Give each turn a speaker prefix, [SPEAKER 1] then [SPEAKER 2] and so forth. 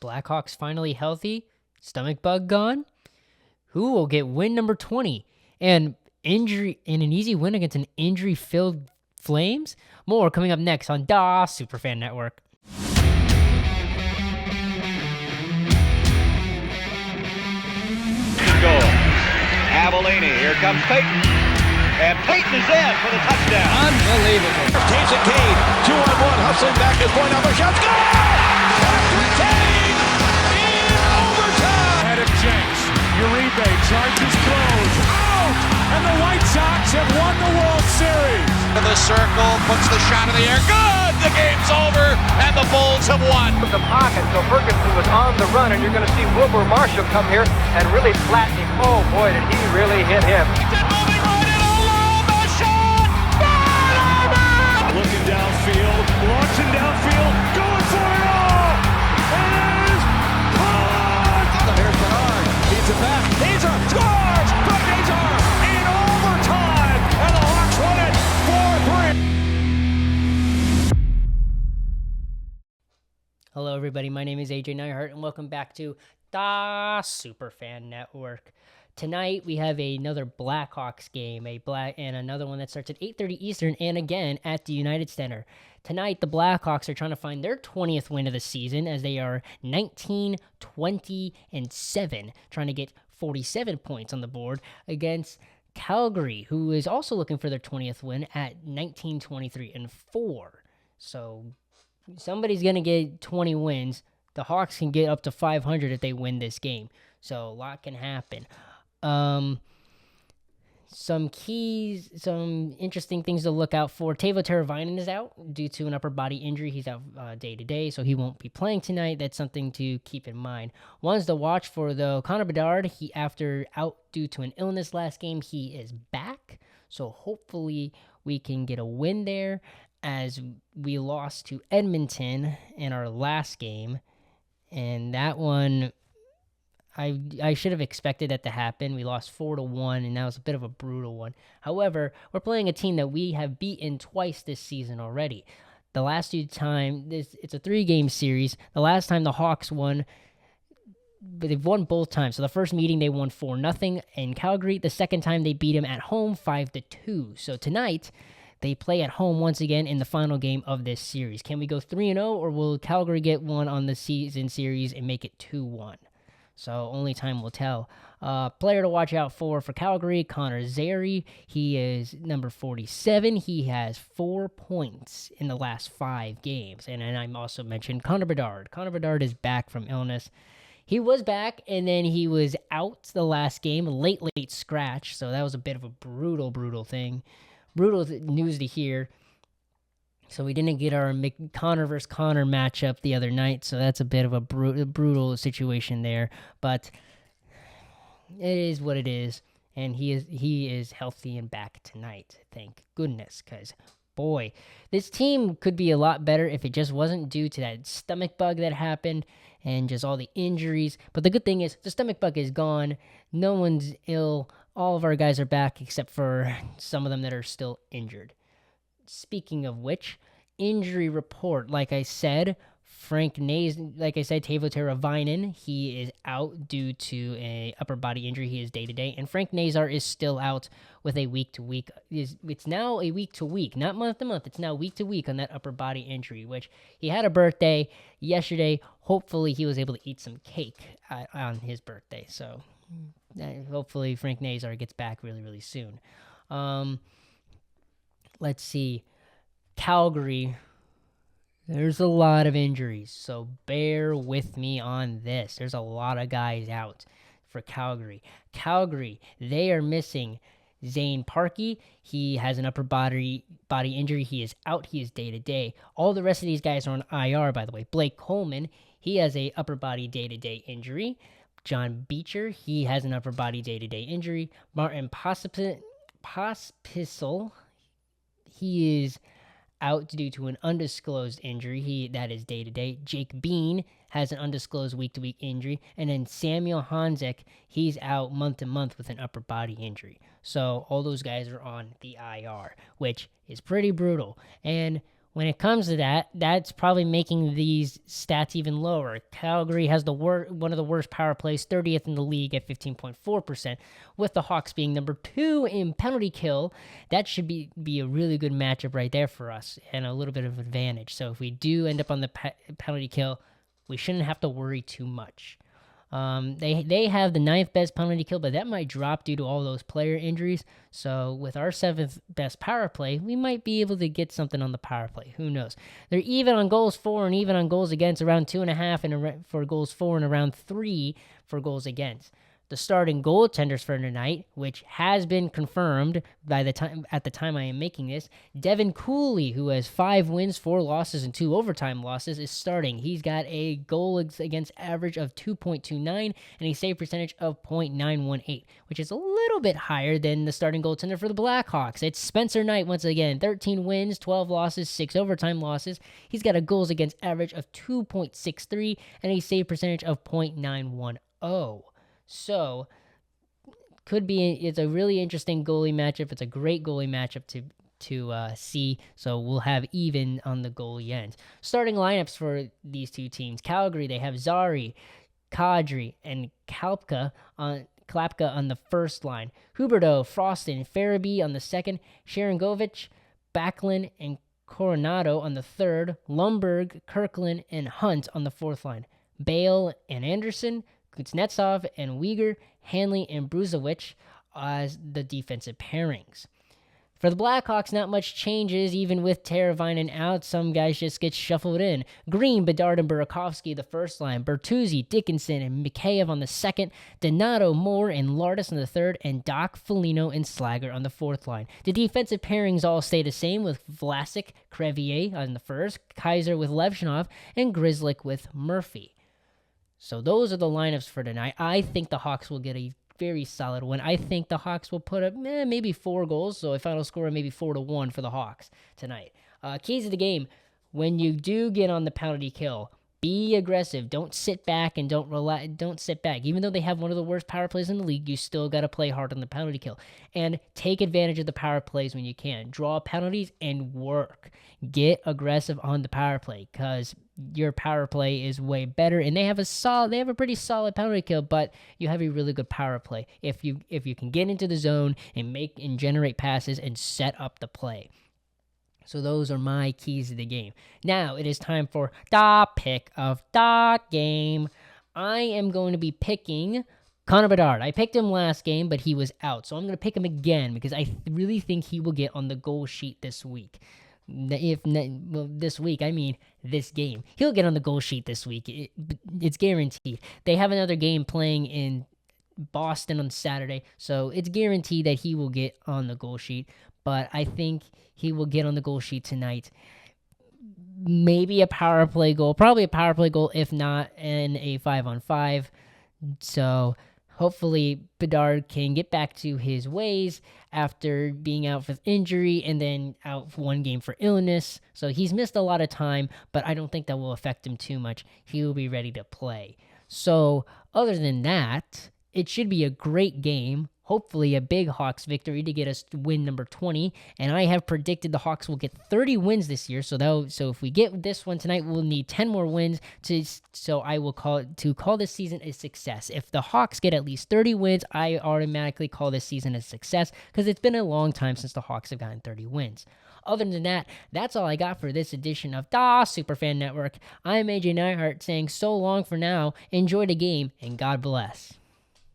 [SPEAKER 1] Blackhawks finally healthy? Stomach bug gone? Who will get win number 20? And injury in an easy win against an injury-filled Flames? More coming up next on Da Superfan Network.
[SPEAKER 2] Goal. Avellini, here comes Peyton. And Peyton is in for the touchdown.
[SPEAKER 3] Unbelievable.
[SPEAKER 4] Takes it, Kane. 2-on-1. Hustling back his point. Number shot. Goal! That's retained in overtime.
[SPEAKER 3] Ahead of Jenks. Uribe charges throws. Out! And the White Sox have won the World Series.
[SPEAKER 4] To the circle. Puts the shot in the air. Good! The game's over. And the Bulls have won.
[SPEAKER 5] The pocket, so Ferguson was on the run, and you're going to see Wilbur Marshall come here and really flatten him. Oh, boy, did he really hit him.
[SPEAKER 3] Looking downfield, launching downfield, going for it all! And it is caught!
[SPEAKER 4] Here's Bernard. Feeds it back. Hazar scores! From Hazar in overtime! And the Hawks won it 4-3.
[SPEAKER 1] Hello, everybody. My name is AJ Neihart, and welcome back to the Superfan Network. Tonight, we have another Blackhawks game, and another one that starts at 8:30 Eastern, and again at the United Center. Tonight, the Blackhawks are trying to find their 20th win of the season, as they are 19-20-7, trying to get 47 points on the board against Calgary, who is also looking for their 20th win at 19-23-4. So somebody's going to get 20 wins. The Hawks can get up to 500 if they win this game. So a lot can happen. Some interesting things to look out for. Teuvo Teravainen is out due to an upper body injury. He's out day to day, so he won't be playing tonight. That's something to keep in mind. Ones to watch for, though, Connor Bedard, after out due to an illness last game, he is back. So hopefully we can get a win there, as we lost to Edmonton in our last game. And that one, I should have expected that to happen. We lost 4-1, and that was a bit of a brutal one. However, we're playing a team that we have beaten twice this season already. The last two times, it's a 3-game series. The last time the Hawks won, but they've won both times. So the first meeting, they won 4-0 in Calgary. The second time, they beat them at home 5-2. So tonight, they play at home once again in the final game of this series. Can we go 3-0, or will Calgary get one on the season series and make it 2-1? So only time will tell. Player to watch out for Calgary, Connor Zary. He is number 47. He has 4 points in the last 5 games. And I'm also mentioned Connor Bedard. Connor Bedard is back from illness. He was back, and then he was out the last game, late scratch. So that was a bit of a brutal thing. Brutal news to hear. So we didn't get our Connor versus Connor matchup the other night, so that's a bit of a brutal situation there. But it is what it is, and he is healthy and back tonight. Thank goodness, because boy, this team could be a lot better if it just wasn't due to that stomach bug that happened and just all the injuries. But the good thing is the stomach bug is gone. No one's ill. All of our guys are back except for some of them that are still injured. Speaking of which, injury report, like I said, Teuvo Teravainen, he is out due to a upper body injury. He is day-to-day. And Frank Nazar is still out with a week-to-week. It's now a week-to-week, not month-to-month. It's now week-to-week on that upper body injury, which he had a birthday yesterday. Hopefully he was able to eat some cake on his birthday. So hopefully Frank Nazar gets back really, really soon. Let's see. Calgary, there's a lot of injuries, so bear with me on this. There's a lot of guys out for Calgary. Calgary, they are missing Zane Parkey. He has an upper body injury. He is out. He is day-to-day. All the rest of these guys are on IR, by the way. Blake Coleman, he has a upper body day-to-day injury. John Beecher, he has an upper body day-to-day injury. Martin Pospisil, he is out due to an undisclosed injury. That is day-to-day. Jake Bean has an undisclosed week-to-week injury. And then Samuel Hanzik, he's out month-to-month with an upper body injury. So all those guys are on the IR, which is pretty brutal. And When it comes to that, that's probably making these stats even lower. Calgary has one of the worst power plays, 30th in the league at 15.4%, with the Hawks being number 2 in penalty kill. That should be a really good matchup right there for us and a little bit of advantage. So if we do end up on the penalty kill, we shouldn't have to worry too much. They have the 9th best penalty kill, but that might drop due to all those player injuries. So with our 7th best power play, we might be able to get something on the power play. Who knows? They're even on goals for and even on goals against, around 2.5 and for goals for and around 3 for goals against. The starting goaltenders for tonight, which has been confirmed at the time I am making this, Devin Cooley, who has 5 wins, 4 losses, and 2 overtime losses, is starting. He's got a goal against average of 2.29 and a save percentage of .918, which is a little bit higher than the starting goaltender for the Blackhawks. It's Spencer Knight once again, 13 wins, 12 losses, 6 overtime losses. He's got a goals against average of 2.63 and a save percentage of .910. So, it's a really interesting goalie matchup. It's a great goalie matchup to see. So we'll have even on the goalie end. Starting lineups for these two teams. Calgary, they have Zari, Kadri, and Klapka on the first line. Huberdeau, Frostin, Farabee on the second. Sharangovich, Backlund, and Coronado on the third. Lundberg, Kirkland, and Hunt on the fourth line. Bale and Anderson, Kuznetsov and Uyghur, Hanley and Bruzovich as the defensive pairings. For the Blackhawks, not much changes, even with Teravainen out. Some guys just get shuffled in. Green, Bedard, and Burakovsky, the first line. Bertuzzi, Dickinson, and Mikheyev on the second. Donato, Moore, and Lardis on the third. And Doc, Foligno, and Slager on the fourth line. The defensive pairings all stay the same, with Vlasic, Crevier on the first, Kaiser with Levshinov, and Grzelcyk with Murphy. So those are the lineups for tonight. I think the Hawks will get a very solid win. I think the Hawks will put up maybe 4 goals, so a final score of maybe 4-1 for the Hawks tonight. Keys of the game: when you do get on the penalty kill, be aggressive. Don't sit back and don't sit back. Even though they have one of the worst power plays in the league, you still got to play hard on the penalty kill. And take advantage of the power plays when you can. Draw penalties and work. Get aggressive on the power play, because your power play is way better, and they have a pretty solid penalty kill, but you have a really good power play if you can get into the zone and generate passes and set up the play. So those are my keys to the game. Now it is time for the pick of the game. I am going to be picking Connor Bedard. I picked him last game, but he was out, so I'm going to pick him again because I really think he will get on the goal sheet this week. This week, I mean this game. He'll get on the goal sheet this week. It's guaranteed. They have another game playing in Boston on Saturday, so it's guaranteed that he will get on the goal sheet. But I think he will get on the goal sheet tonight. Maybe a power play goal. Probably a power play goal, if not in a 5-on-5. So hopefully Bedard can get back to his ways after being out with injury and then out for 1 game for illness. So he's missed a lot of time, but I don't think that will affect him too much. He will be ready to play. So other than that, it should be a great game. Hopefully a big Hawks victory to get us to win number 20. And I have predicted the Hawks will get 30 wins this year. So if we get this one tonight, we'll need 10 more wins so I will call this season a success. If the Hawks get at least 30 wins, I automatically call this season a success, because it's been a long time since the Hawks have gotten 30 wins. Other than that, that's all I got for this edition of the Superfan Network. I'm AJ Neihart saying so long for now. Enjoy the game, and God bless.